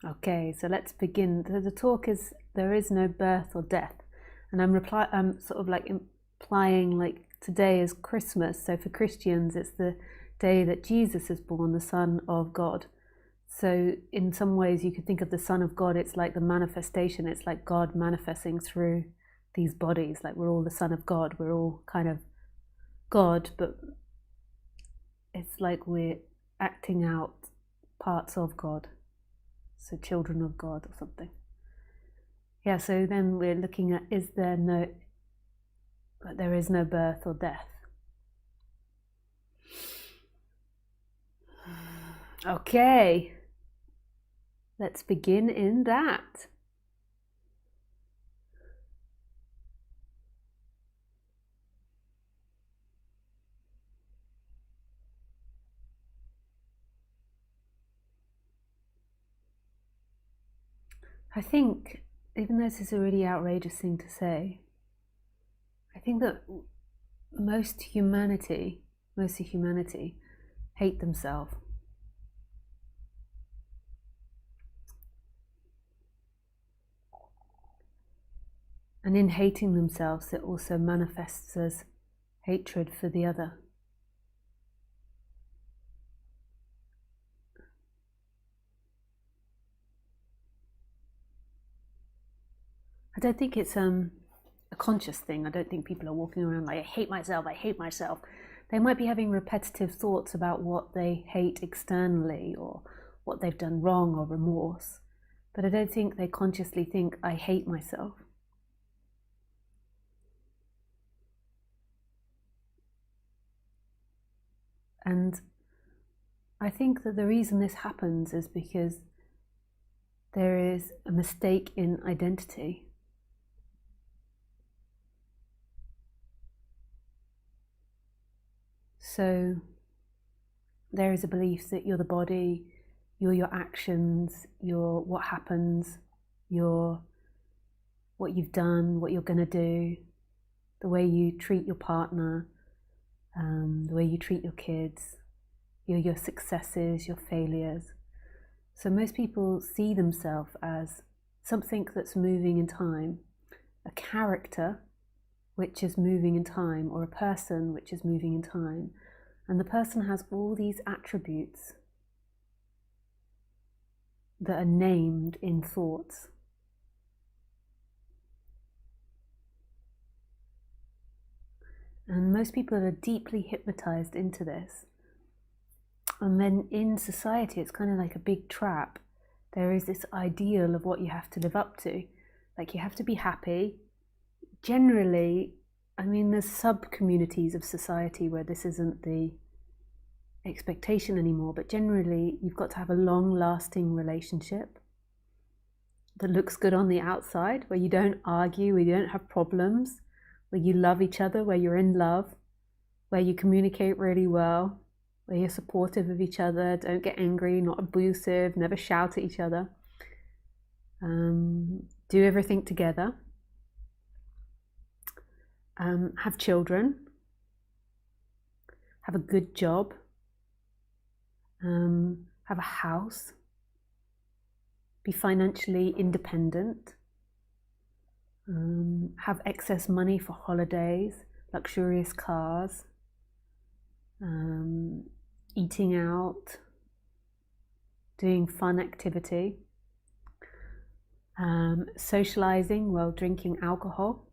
Okay, so let's begin. The talk is there is no birth or death, and I'm sort of like implying like today is Christmas. So for Christians, it's the day that Jesus is born, the Son of God. So in some ways, you could think of the Son of God. It's like the manifestation. It's like God manifesting through these bodies. Like we're all the Son of God. We're all kind of God, but it's like we're acting out parts of God. So children of God or something. Yeah, so then we're looking at there is no birth or death. Okay, let's begin in that. I think, even though this is a really outrageous thing to say, I think that most of humanity hate themselves. And in hating themselves, it also manifests as hatred for the other. I don't think it's a conscious thing. I don't think people are walking around like, I hate myself, I hate myself. They might be having repetitive thoughts about what they hate externally or what they've done wrong or remorse. But I don't think they consciously think, I hate myself. And I think that the reason this happens is because there is a mistake in identity. So there is a belief that you're the body, you're your actions, you're what happens, you're what you've done, what you're going to do, the way you treat your partner, the way you treat your kids, you're your successes, your failures. So most people see themselves as something that's moving in time, a character which is moving in time, or a person which is moving in time. And the person has all these attributes that are named in thoughts. And most people are deeply hypnotized into this. And then in society, it's kind of like a big trap. There is this ideal of what you have to live up to. Like you have to be happy. Generally, I mean, there's sub-communities of society where this isn't the expectation anymore, but generally you've got to have a long-lasting relationship that looks good on the outside, where you don't argue, where you don't have problems, where you love each other, where you're in love, where you communicate really well, where you're supportive of each other, don't get angry, not abusive, never shout at each other, do everything together, have children, have a good job, have a house, be financially independent, have excess money for holidays, luxurious cars, eating out, doing fun activity, socializing while drinking alcohol.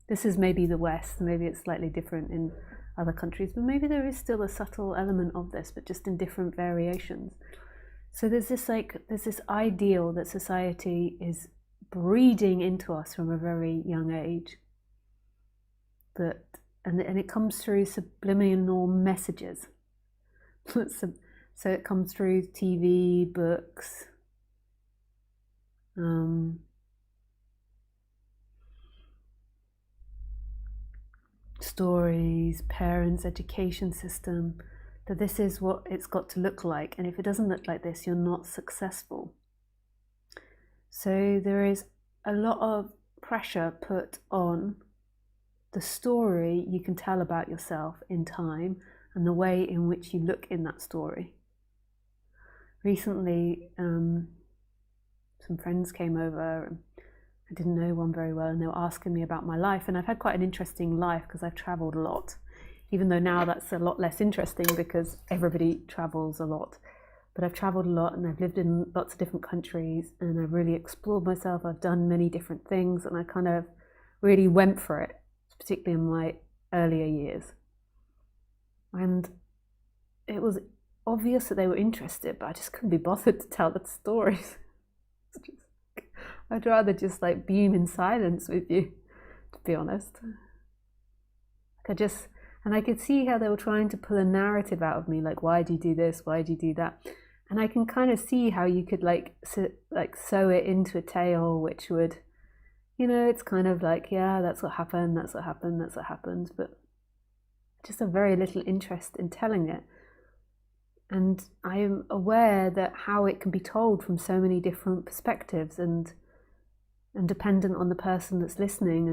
This is maybe the West, maybe it's slightly different in other countries, but maybe there is still a subtle element of this, but just in different variations. So there's this ideal that society is breeding into us from a very young age, and it comes through subliminal messages. So it comes through TV, books, stories, parents, education system, that this is what it's got to look like, and if it doesn't look like this, you're not successful. So there is a lot of pressure put on the story you can tell about yourself in time and the way in which you look in that story. Recently, some friends came over, and I didn't know one very well, and they were asking me about my life. And I've had quite an interesting life because I've travelled a lot, even though now that's a lot less interesting because everybody travels a lot. But I've travelled a lot, and I've lived in lots of different countries, and I've really explored myself. I've done many different things, and I kind of really went for it, particularly in my earlier years. And it was obvious that they were interested, but I just couldn't be bothered to tell the stories. I'd rather just like beam in silence with you, to be honest. And I could see how they were trying to pull a narrative out of me, like, why do you do this? Why do you do that? And I can kind of see how you could sew it into a tale, which would, it's kind of like, yeah, that's what happened, that's what happened, that's what happened, but just a very little interest in telling it. And I am aware that how it can be told from so many different perspectives and dependent on the person that's listening.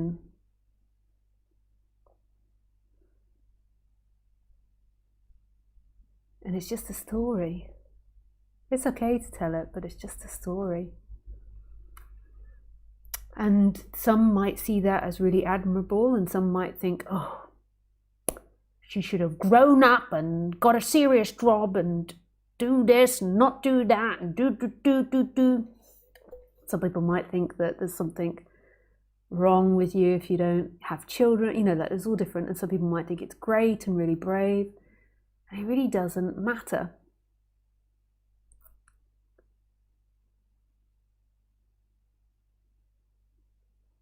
And it's just a story. It's okay to tell it, but it's just a story. And some might see that as really admirable, and some might think, oh, she should have grown up and got a serious job and do this and not do that and do. Some people might think that there's something wrong with you if you don't have children, that it's all different. And some people might think it's great and really brave. And it really doesn't matter.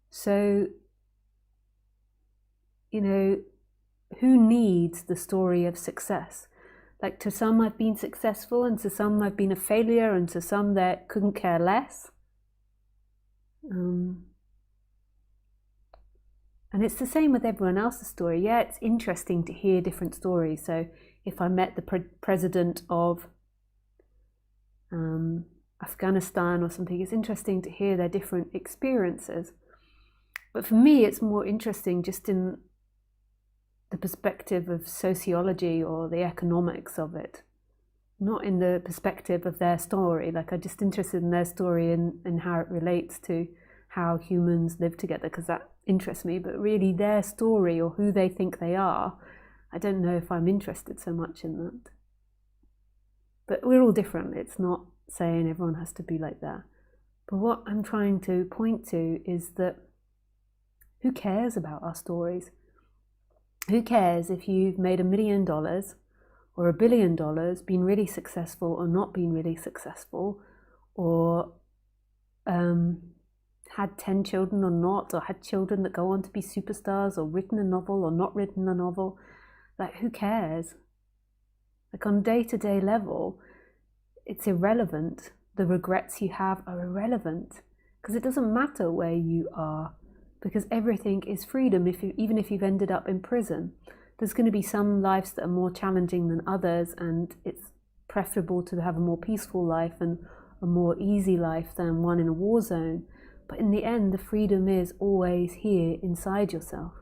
So, who needs the story of success? Like, to some I've been successful, and to some I've been a failure, and to some that couldn't care less. And it's the same with everyone else's story. Yeah, it's interesting to hear different stories. So if I met the president of Afghanistan or something, it's interesting to hear their different experiences. But for me, it's more interesting just in the perspective of sociology or the economics of it, not in the perspective of their story. Like, I'm just interested in their story and how it relates to how humans live together, because that interests me. But really their story or who they think they are, I don't know if I'm interested so much in that. But we're all different. It's not saying everyone has to be like that. But what I'm trying to point to is that who cares about our stories? Who cares if you've made $1 million or $1 billion, been really successful or not been really successful, or had 10 children or not, or had children that go on to be superstars, or written a novel or not written a novel? Like, who cares? Like, on day-to-day level, it's irrelevant. The regrets you have are irrelevant, because it doesn't matter where you are, because everything is freedom. Even if you've ended up in prison, there's going to be some lives that are more challenging than others, and it's preferable to have a more peaceful life and a more easy life than one in a war zone. But in the end, the freedom is always here inside yourself.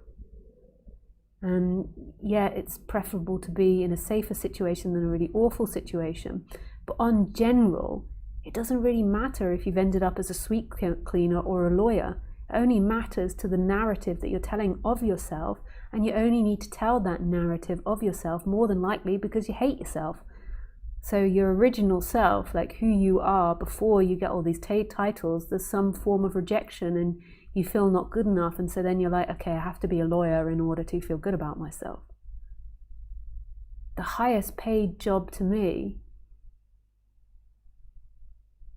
And yeah, it's preferable to be in a safer situation than a really awful situation. But on general, it doesn't really matter if you've ended up as a sweet cleaner or a lawyer. It only matters to the narrative that you're telling of yourself, and you only need to tell that narrative of yourself more than likely because you hate yourself. So your original self, like who you are before you get all these titles, there's some form of rejection and you feel not good enough, and so then you're like, okay, I have to be a lawyer in order to feel good about myself. The highest paid job to me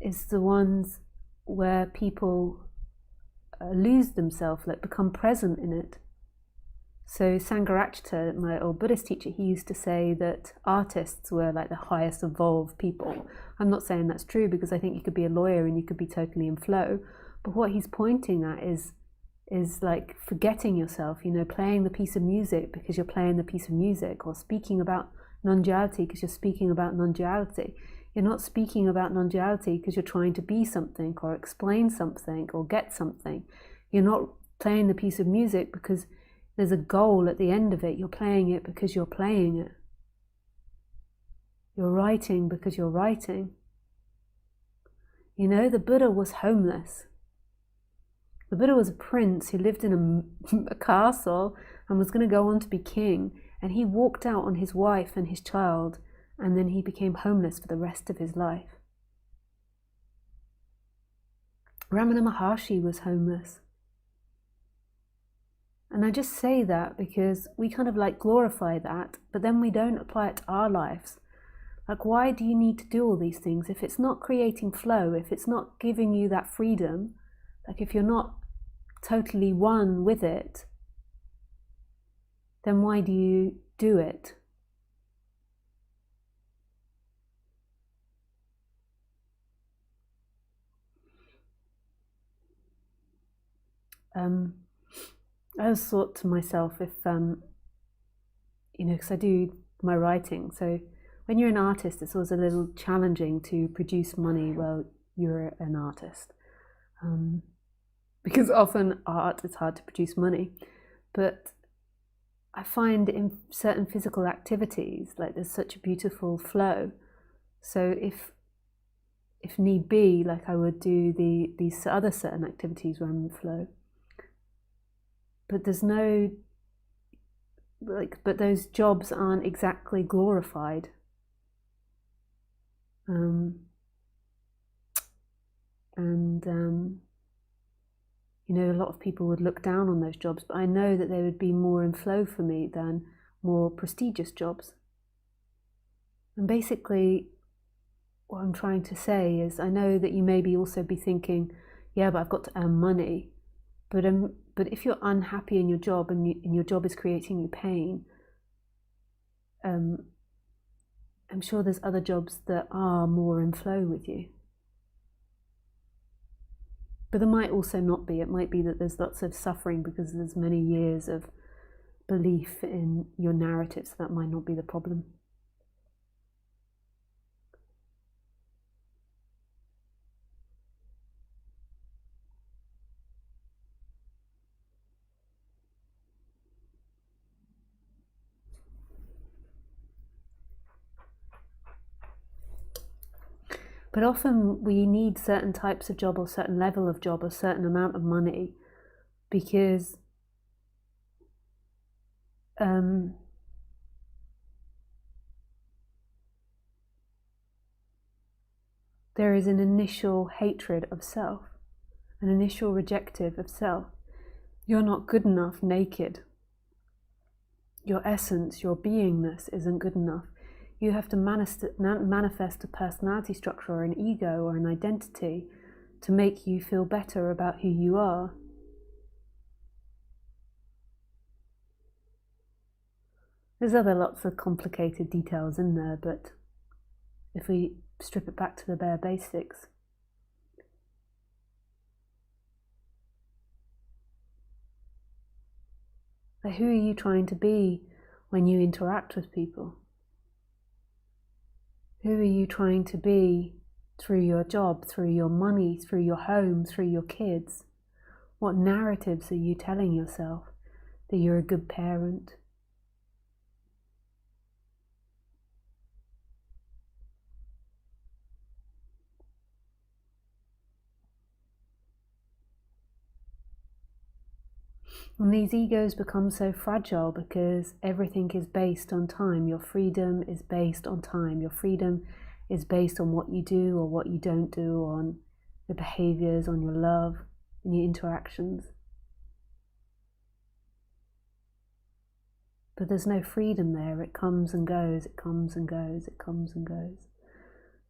is the ones where people lose themselves, like become present in it. So Sangharakshita, my old Buddhist teacher, he used to say that artists were like the highest evolved people. I'm not saying that's true, because I think you could be a lawyer and you could be totally in flow. But what he's pointing at is like forgetting yourself, playing the piece of music because you're playing the piece of music, or speaking about non-duality because you're speaking about non-duality. You're not speaking about non-duality because you're trying to be something or explain something or get something. You're not playing the piece of music because there's a goal at the end of it. You're playing it because you're playing it. You're writing because you're writing. You know, the Buddha was homeless. The Buddha was a prince who lived in a castle and was going to go on to be king. And he walked out on his wife and his child, and then he became homeless for the rest of his life. Ramana Maharshi was homeless. And I just say that because we kind of like glorify that, but then we don't apply it to our lives. Like, why do you need to do all these things? If it's not creating flow, if it's not giving you that freedom, like if you're not totally one with it, then why do you do it? I always thought to myself, if, because I do my writing, so when you're an artist, it's always a little challenging to produce money while you're an artist. Because often art, it's hard to produce money. But I find in certain physical activities, like there's such a beautiful flow. So if need be, like I would do these other certain activities where I'm in flow. But there's no, but those jobs aren't exactly glorified. A lot of people would look down on those jobs, but I know that they would be more in flow for me than more prestigious jobs. And basically, what I'm trying to say is, I know that you maybe also be thinking, yeah, but I've got to earn money. But if you're unhappy in your job and your job is creating you pain, I'm sure there's other jobs that are more in flow with you. But there might also not be. It might be that there's lots of suffering because there's many years of belief in your narrative, so that might not be the problem. But often we need certain types of job or certain level of job or certain amount of money because there is an initial hatred of self, an initial rejective of self. You're not good enough naked. Your essence, your beingness isn't good enough. You have to manifest a personality structure or an ego or an identity to make you feel better about who you are. There's lots of complicated details in there, but if we strip it back to the bare basics, like, who are you trying to be when you interact with people? Who are you trying to be through your job, through your money, through your home, through your kids? What narratives are you telling yourself? That you're a good parent? And these egos become so fragile because everything is based on time. Your freedom is based on time. Your freedom is based on what you do or what you don't do, on your behaviors, on your love, and your interactions. But there's no freedom there. It comes and goes, it comes and goes, it comes and goes.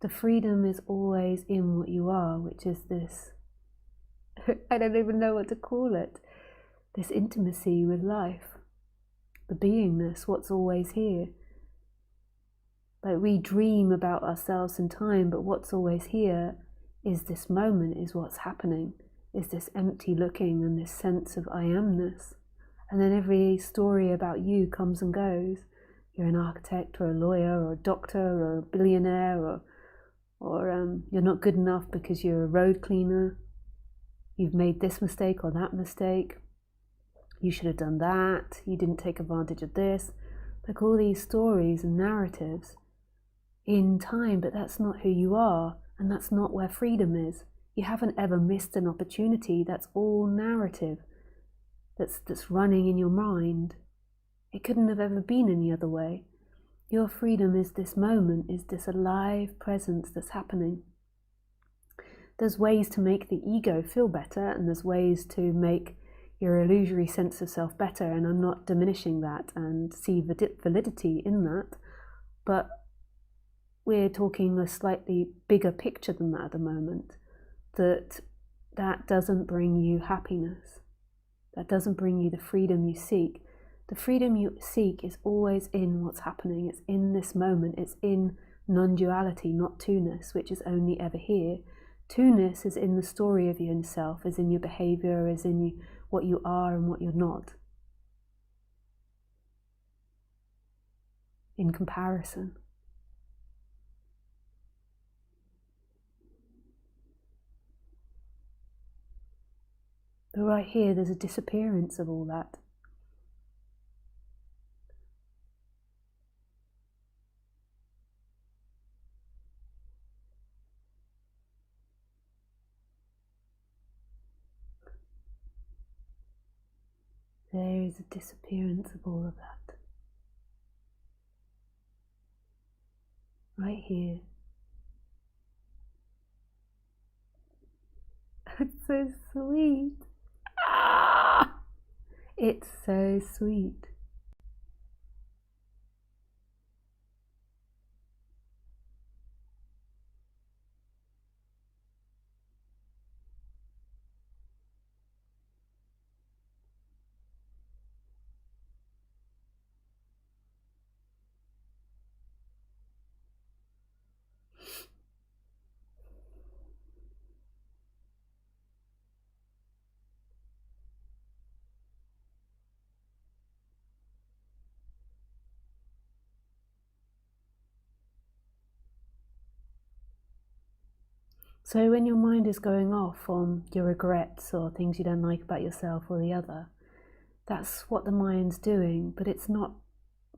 The freedom is always in what you are, which is this, I don't even know what to call it, this intimacy with life, the beingness, what's always here. Like, we dream about ourselves in time, but what's always here is this moment, is what's happening, is this empty looking and this sense of I amness. And then every story about you comes and goes. You're an architect or a lawyer or a doctor or a billionaire, or you're not good enough because you're a road cleaner. You've made this mistake or that mistake. You should have done that. You didn't take advantage of this. Like all these stories and narratives in time, but that's not who you are. And that's not where freedom is. You haven't ever missed an opportunity. That's all narrative that's running in your mind. It couldn't have ever been any other way. Your freedom is this moment, is this alive presence that's happening. There's ways to make the ego feel better, and there's ways to make your illusory sense of self better, and I'm not diminishing that and see validity in that, but we're talking a slightly bigger picture than that at the moment, that doesn't bring you happiness. That doesn't bring you the freedom you seek. The freedom you seek is always in what's happening. It's in this moment. It's in non-duality, not two-ness, which is only ever here. Two-ness is in the story of yourself, is in your behavior, is in what you are and what you're not. In comparison. But right here, there's a disappearance of all that. There is a disappearance of all of that. Right here. It's so sweet. Ah! It's so sweet. So when your mind is going off on your regrets or things you don't like about yourself or the other, that's what the mind's doing, but it's not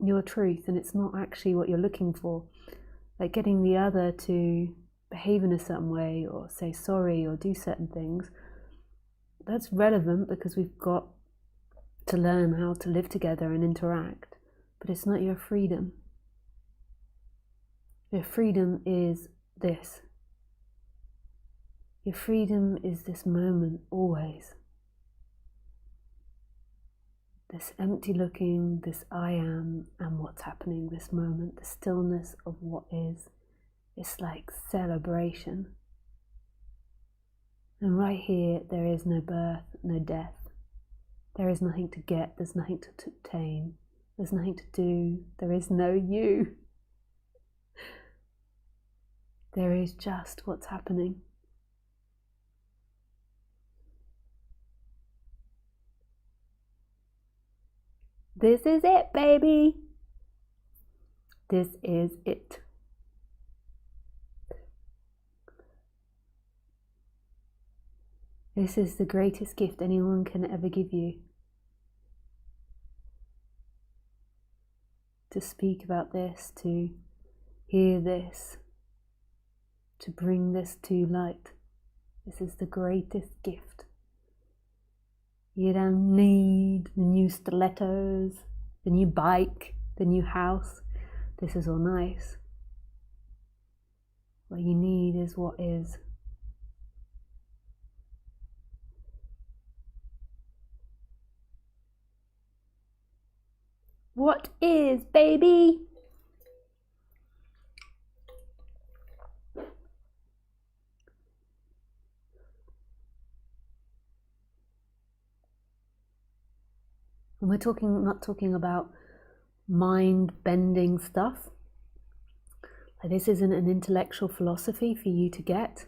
your truth, and it's not actually what you're looking for. Like getting the other to behave in a certain way or say sorry or do certain things, that's relevant because we've got to learn how to live together and interact, but it's not your freedom. Your freedom is this. Your freedom is this moment, always. This empty looking, this I am and what's happening this moment, the stillness of what is. It's like celebration. And right here, there is no birth, no death. There is nothing to get, there's nothing to obtain, there's nothing to do, there is no you. There is just what's happening. This is it, baby. This is it. This is the greatest gift anyone can ever give you. To speak about this, to hear this, to bring this to light. This is the greatest gift. You don't need the new stilettos, the new bike, the new house. This is all nice. What you need is what is. What is, baby? And we're not talking about mind-bending stuff. This isn't an intellectual philosophy for you to get.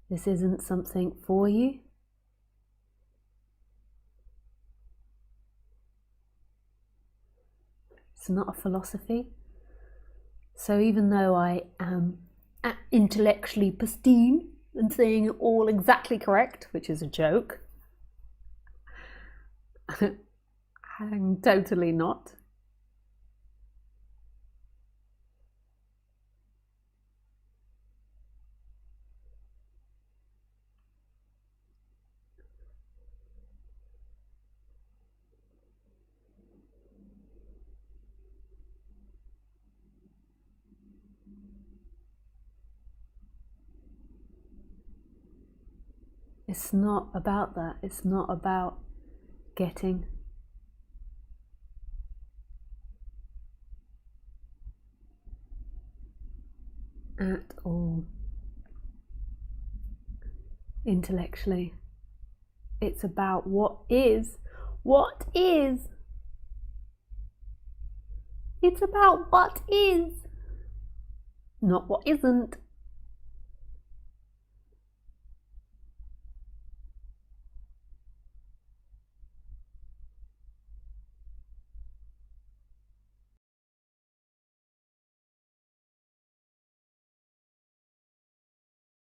This isn't something for you. It's not a philosophy. So even though I am intellectually pristine and saying it all exactly correct, which is a joke, I'm totally not. It's not about that. It's not about getting. At all. Intellectually. It's about what is. What is. It's about what is. Not what isn't.